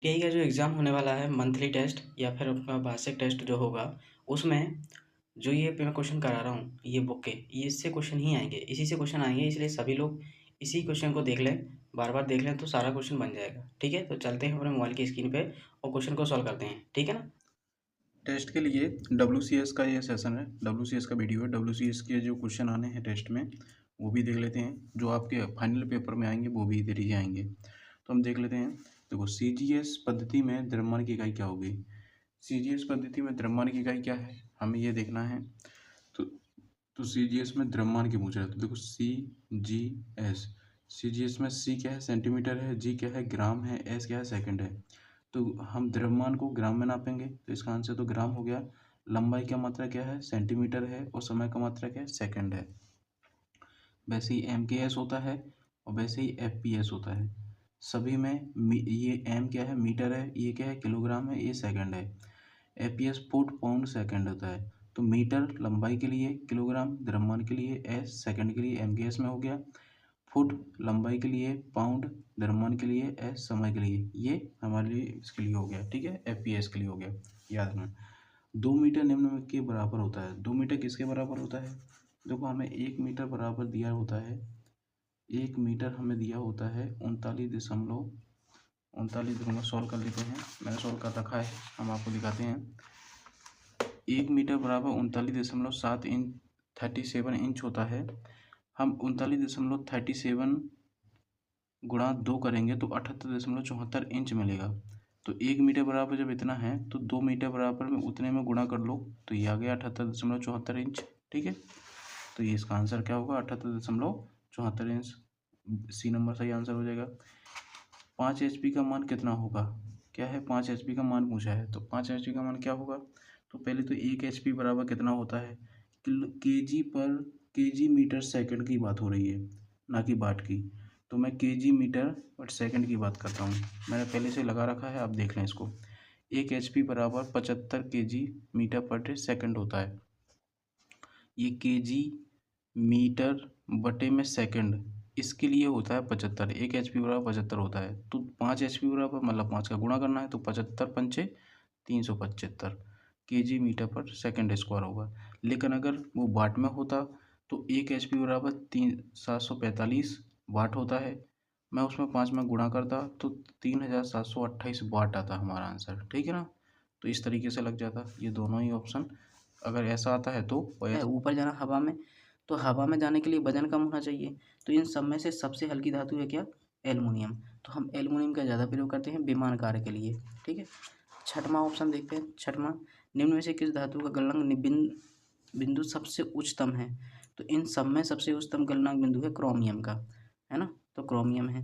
TI का जो exam होने वाला है मंथली टेस्ट या फिर अपना वार्षिक टेस्ट जो होगा, उसमें जो ये मैं क्वेश्चन करा रहा हूँ, ये बुक के, ये इससे क्वेश्चन ही आएँगे, इसी से क्वेश्चन आएँगे, इसलिए सभी लोग इसी क्वेश्चन को देख लें, बार-बार देख लें तो सारा क्वेश्चन बन जाएगा, ठीक है? तो चलते हैं अपने मोबाइल की स्क्रीन पे और क्वेश्चन को सॉल्व करते हैं, ठीक है ना? टेस्ट के लिए WCS का ये सेशन है, WCS का वीडियो है। WCS के जो क्वेश्चन आने हैं टेस्ट में वो भी देख लेते हैं, जो आपके फाइनल पेपर में आएंगे वो भी इधर ही आएंगे। तो हम देख लेते हैं। देखो, CGS पद्धति में द्रव्यमान की इकाई क्या होगी। CGS पद्धति में द्रव्यमान की इकाई क्या है, हमें ये देखना है। तो CGS में द्रव्यमान की पूछ रहा है, तो देखो CGS में C क्या है, सेंटीमीटर है, G क्या है, ग्राम है, S क्या है, सेकंड है। तो हम द्रव्यमान को ग्राम में नापेंगे, तो इसका आंसर तो ग्राम हो गया। लंबाई का मात्रा क्या है, सेंटीमीटर है, और समय का मात्रा क्या है, सेकंड है। वैसे ही MKS होता है और वैसे ही FPS होता है। सभी में ये M क्या है, मीटर है, ये क्या है, किलोग्राम है, ये सेकंड है। FPS फुट पाउंड सेकंड होता है। तो मीटर लंबाई के लिए, किलोग्राम द्रव्यमान के लिए, S सेकंड के लिए MKS में हो गया। फुट लंबाई के लिए, पाउंड द्रव्यमान के लिए, S समय के लिए, ये हमारे लिए इसके लिए हो गया, ठीक है, FPS के लिए हो गया। याद रखना। 2 मीटर निम्न में के बराबर होता है। 2 मीटर किसके बराबर होता है। देखो, हमें 1 मीटर बराबर दिया होता है। 1 मीटर हमें दिया होता है 39 दशमलव सॉल्व कर लेते हैं। मैंने सॉल्व कर रखा है, हम आपको दिखाते हैं। 1 मीटर बराबर 39.7 इंच 37 इंच होता है। हम 39.37 गुणा 2 करेंगे तो 78.74 इंच मिलेगा। तो 1 मीटर बराबर जब इतना है तो 2 मीटर बराबर में उतने में गुणा कर लो, तो ये आ गया 78.74 इंच, ठीक है। तो ये इसका आंसर क्या होगा, 78.74 इंच। C नंबर सही आंसर हो जाएगा। 5 HP का मान कितना होगा, क्या है, 5 HP का मान पूछा है, तो 5 HP का मान क्या होगा। तो पहले तो 1 HP बराबर कितना होता है, केजी मीटर सेकंड की बात हो रही है, ना कि वाट की। तो मैं केजी मीटर पर सेकंड की बात करता हूँ, मैंने पहले से लगा रखा है, आप देख लें इसको। 1 HP बराबर 75 केजी मीटर पर सेकंड होता है। ये केजी मीटर बटे में सेकंड, इसके लिए होता है 75। 1 HP बराबर 75 होता है, तो 5 HP बराबर मतलब 5 का गुणा करना है, तो 75 पंचे 375 केजी मीटर पर सेकंड स्क्वायर होगा। लेकिन अगर वो वाट में होता तो 1 HP बराबर 745 वाट होता है। मैं उसमें 5 में गुणा करता तो 3728 वाट आता हमारा आंसर, ठीक है ना। तो इस तरीके से लग जाता ये दोनों ही ऑप्शन। अगर ऐसा आता है तो है ऊपर जाना हवा में, तो हवा में जाने के लिए वजन कम होना चाहिए, तो इन सब में से सबसे हल्की धातु है क्या, एल्युमिनियम। तो हम एल्युमिनियम का ज़्यादा प्रयोग करते हैं विमान कार्य के लिए, ठीक है। छठवां ऑप्शन देखते हैं। छठवां, निम्न में से किस धातु का गलनांक बिंदु सबसे उच्चतम है। तो इन सब में सबसे उच्चतम गलनांक बिंदु है क्रोमियम का, है ना। तो क्रोमियम है।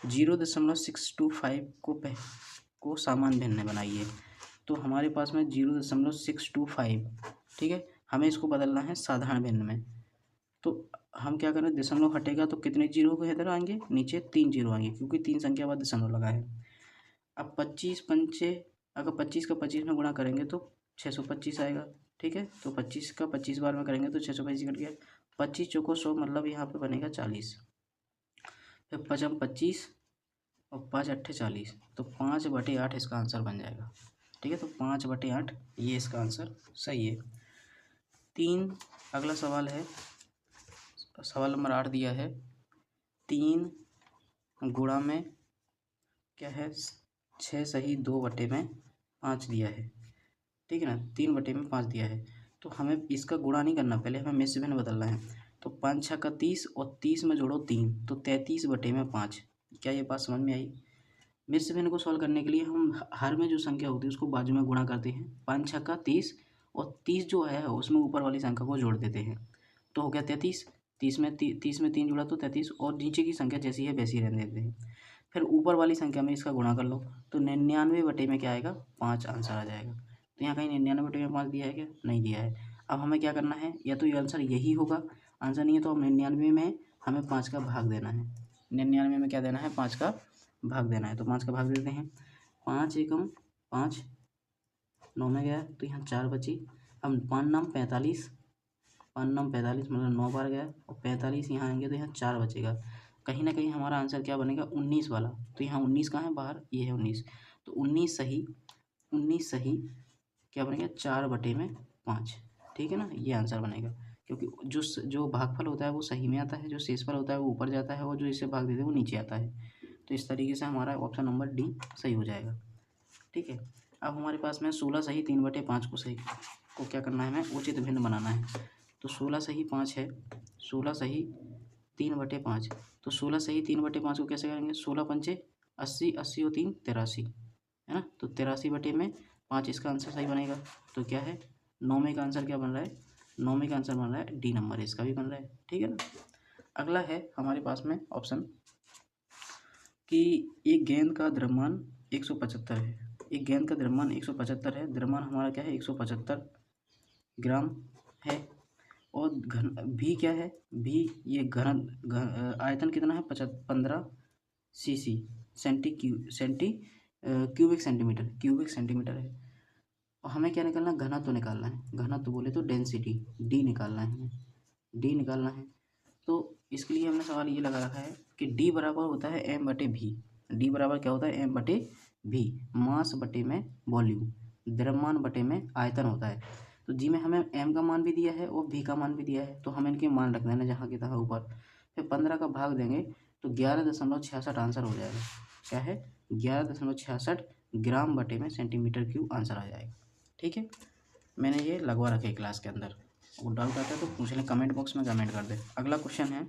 0.625 को सामान्य भिन्न बनाइए। तो हमारे पास में 0.625, ठीक है, हमें इसको बदलना है साधारण भिन्न में। तो हम क्या करें, दशमलव हटेगा तो कितने जीरो को इधर आएंगे, नीचे 3 जीरो आएंगे, क्योंकि 3 संख्या बाद दशमलव लगा है। अब 25 पंचे, अगर 25 का 25 में गुणा करेंगे तो 625 आएगा, ठीक है। तो 25 का 25 बार में करेंगे तो 625 कट गया। 25 चौको 100, मतलब यहाँ पे बनेगा 40। फिर 5 25 और 5 अट्ठे 40, तो 5/8 इसका आंसर बन जाएगा, ठीक है। तो 5/8 ये इसका आंसर सही है। तीन, अगला सवाल है, सवाल नंबर 8 दिया है। 3 गुणा में क्या है, 6 सही 2/5 दिया है, ठीक है ना। 3/5 दिया है, तो हमें इसका गुणा नहीं करना, पहले हमें मिश्र भिन्न बदलना है। तो 5 छः का 30 और 30 में जोड़ो 3, तो 33/5। क्या ये बात समझ में आई। मिश्र भिन्न को सॉल्व करने के लिए हम हर में जो संख्या होती है उसको बाजू में गुणा करते हैं। 5 छः का 30 और 30 जो है उसमें ऊपर वाली संख्या को जोड़ देते हैं, तो हो गया 33। 30 में 3 जुड़ा तो 33, और नीचे की संख्या जैसी है वैसी रहने देते हैं। फिर ऊपर वाली संख्या में इसका गुणा कर लो, तो 99 बटे में क्या आएगा, 5 आंसर आ जाएगा। तो यहाँ कहीं 99/5 दिया है क्या, नहीं दिया है। अब हमें क्या करना है, या तो ये आंसर यही होगा, आंसर नहीं है तो हम 99 में हमें 5 का भाग देना है। 99 में क्या देना है, 5 का भाग देना है, तो 5 का भाग देते हैं। 5 एकम 5, 9 में गया तो यहाँ 4 बची। अब 5 नाम 45, 5 नाम 45 मतलब 9 बार गया, और 45 यहाँ आएंगे तो यहाँ 4 बचेगा। कहीं ना कहीं हमारा आंसर क्या बनेगा, 19 वाला। तो यहाँ 19 कहाँ है, बाहर, ये है 19। तो 19 सही क्या बनेगा 4/5, ठीक है ना, ये आंसर बनेगा। क्योंकि जो भागफल होता है वो सही में आता है, जो शेषफल होता है वो ऊपर जाता है, और जो इसे भाग देते हैं वो नीचे आता है। तो इस तरीके से हमारा ऑप्शन नंबर डी सही हो जाएगा, ठीक है। अब हमारे पास में 16 सही 3/5 को क्या करना है, हमें उचित भिन्न बनाना है। तो 16 सही 5 है, 16 सही 3/5, तो 16 सही 3/5 को कैसे करेंगे, 16×5 80, 80 और 3 83, है ना। तो 83/5 इसका आंसर सही बनेगा। तो क्या है, 9वें का आंसर क्या बन रहा है, 9वें का आंसर बन रहा है डी नंबर, इसका भी बन रहा है, ठीक है ना। अगला है हमारे पास में ऑप्शन कि एक गेंद का द्रव्यमान 175 है, एक गेंद का द्रव्यमान 175 है, द्रव्यमान हमारा क्या है 175 ग्राम है, और घन भी क्या है, भी ये आयतन कितना है 15 cc क्यूबिक सेंटीमीटर है। और हमें क्या निकालना है, घनत्व निकालना है, घनत्व बोले तो डेंसिटी डी निकालना है, हमें डी निकालना है। तो इसके लिए हमने सवाल ये लगा रखा है कि डी बराबर होता है m/v, डी बराबर क्या होता है m/v, मास बटे में वॉल्यूम, द्रव्यमान बटे में आयतन होता है। तो जी में हमें m का मान भी दिया है और v का मान भी दिया है, तो हमें इनके मान रख देना जहाँ की तहाँ ऊपर, फिर 15 का भाग देंगे तो 11.66 आंसर हो जाएगा। क्या है 11.66 ग्राम बटे में सेंटीमीटर क्यूब आंसर आ जाएगा, ठीक है। मैंने ये लगवा रखे क्लास के अंदर, वो डाउट आता है तो पूछ लें, कमेंट बॉक्स में कमेंट कर दे। अगला क्वेश्चन है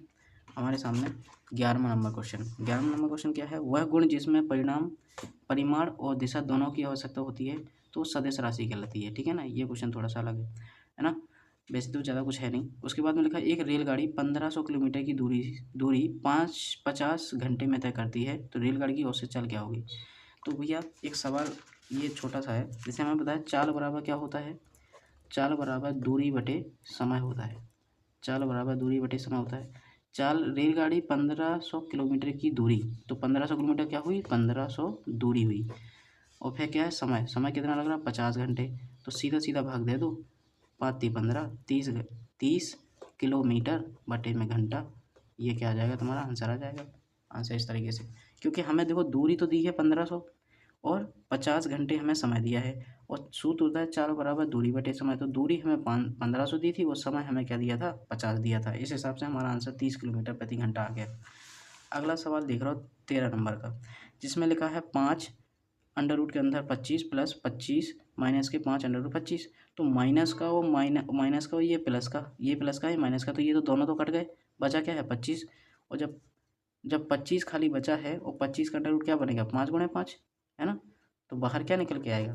हमारे सामने 11वां नंबर क्वेश्चन। 11वां नंबर क्वेश्चन क्या है, वह गुण जिसमें परिमाण और दिशा दोनों की आवश्यकता होती है तो सदिश राशि कहलाती है, ठीक है ना। ये क्वेश्चन थोड़ा सा अलग है ना, वैसे तो ज़्यादा कुछ है नहीं। उसके बाद में लिखा है एक रेलगाड़ी 1500 किलोमीटर की दूरी 50 घंटे में तय करती है, तो रेलगाड़ी की औसत चाल क्या होगी। तो भैया एक सवाल ये छोटा सा है, जैसे हमें बताया चाल बराबर क्या होता है, चाल बराबर दूरी बटे समय होता है, चाल बराबर दूरी बटे समय होता है। चाल रेलगाड़ी 1500 किलोमीटर की दूरी, तो 1500 किलोमीटर क्या हुई 1500 दूरी हुई, और फिर क्या है समय कितना लग रहा 50 घंटे, तो सीधा सीधा भाग दे दो, 5×3 = 30 किलोमीटर बटे में घंटा, ये क्या आ जाएगा तुम्हारा आंसर आ जाएगा। आंसर इस तरीके से, क्योंकि हमें देखो दूरी तो दी है 1500 और 50 घंटे हमें समय दिया है, और सूत्र होता है चाल बराबर दूरी बटे समय, तो दूरी हमें 1500 दी थी और समय हमें क्या दिया था 50 दिया था, इस हिसाब से हमारा आंसर 30 किलोमीटर प्रति घंटा आ गया। अगला सवाल देख रहा हो 13 नंबर का, जिसमें लिखा है 5 अंडर रूट के अंदर 25 प्लस 25 माइनस के 5 अंडर रूट 25, तो माइनस का वो माइनस का ये प्लस का, ये प्लस का ये माइनस का, तो ये तो दोनों तो कट गए, बचा क्या है 25, और जब 25 खाली बचा है और 25 का अंडर रूट क्या बनेगा 5×5, है ना। तो बाहर क्या निकल के आएगा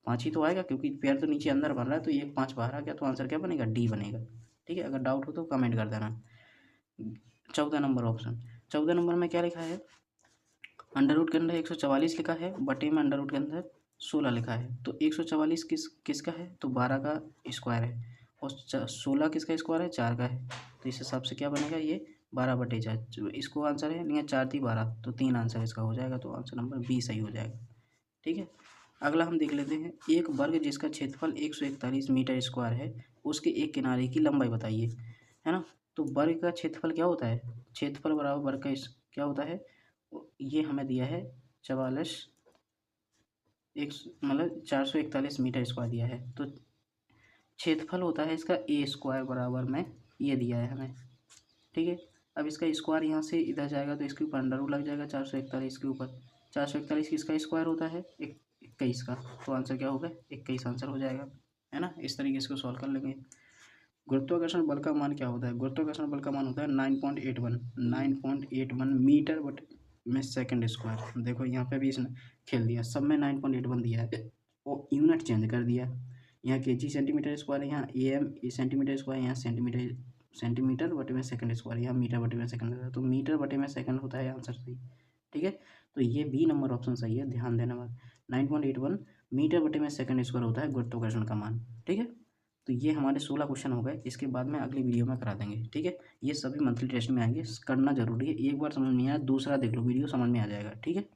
5 ही तो आएगा, क्योंकि पेयर तो नीचे अंदर बन रहा है, तो ये 5 बाहर आ गया, तो आंसर क्या बनेगा डी बनेगा, ठीक है। अगर डाउट हो तो कमेंट कर देना। 14 नंबर ऑप्शन, 14 नंबर में क्या लिखा है, अंडर रूट के अंदर 144 लिखा है, बटे में अंडर रूट के अंदर 16 लिखा है, तो 144 किसका है, तो 12 का स्क्वायर है, और 16 किसका स्क्वायर है 4 का है, तो इस हिसाब से क्या बनेगा ये 12/4, इसको आंसर है नहीं 4 × 12, तो 3 आंसर इसका हो जाएगा, तो आंसर नंबर बी सही हो जाएगा, ठीक है। अगला हम देख लेते हैं, एक वर्ग जिसका क्षेत्रफल 141 मीटर स्क्वायर है, उसके एक किनारे की लंबाई बताइए, है ना। तो वर्ग का क्षेत्रफल क्या होता है, क्षेत्रफल बराबर वर्ग का क्या होता है, ये हमें दिया है 44 मतलब 441 मीटर स्क्वायर दिया है, तो क्षेत्रफल होता है इसका ए स्क्वायर बराबर में ये दिया है हमें, ठीक है। अब इसका स्क्वायर यहाँ से इधर जाएगा तो इसके ऊपर अंडर रूट लग जाएगा 441 के ऊपर, 441 किसका स्क्वायर होता है 21 का, तो आंसर क्या होगा 21 आंसर हो जाएगा, है ना। इस तरीके से इसको सॉल्व कर लेंगे। गुरुत्वाकर्षण बल का मान क्या होता है, गुरुत्वाकर्षण बल का मान होता है 9.81 मीटर बटे में सेकंड स्क्वायर। देखो यहाँ पे भी इसने खेल दिया, सब में 9.81 दिया है और यूनिट चेंज कर दिया, यहाँ केजी सेंटीमीटर स्क्वायर है, यहाँ एम सेंटीमीटर स्क्वायर, यहाँ सेंटीमीटर बटे में सेकंड स्क्वायर, यहाँ मीटर बटे में सेकंड, तो मीटर बटे में सेकंड होता है आंसर सही, ठीक है। तो ये बी नंबर ऑप्शन सही है, ध्यान देना बात, 9.81 मीटर बटे में सेकंड स्क्वायर होता है गुरुत्वाकर्षण का मान, ठीक है। तो ये हमारे 16 क्वेश्चन हो गए, इसके बाद में अगली वीडियो में करा देंगे, ठीक है। ये सभी मंथली टेस्ट में आएंगे, करना जरूरी है, एक बार समझ में आया दूसरा देख लो वीडियो समझ में आ जाएगा, ठीक है।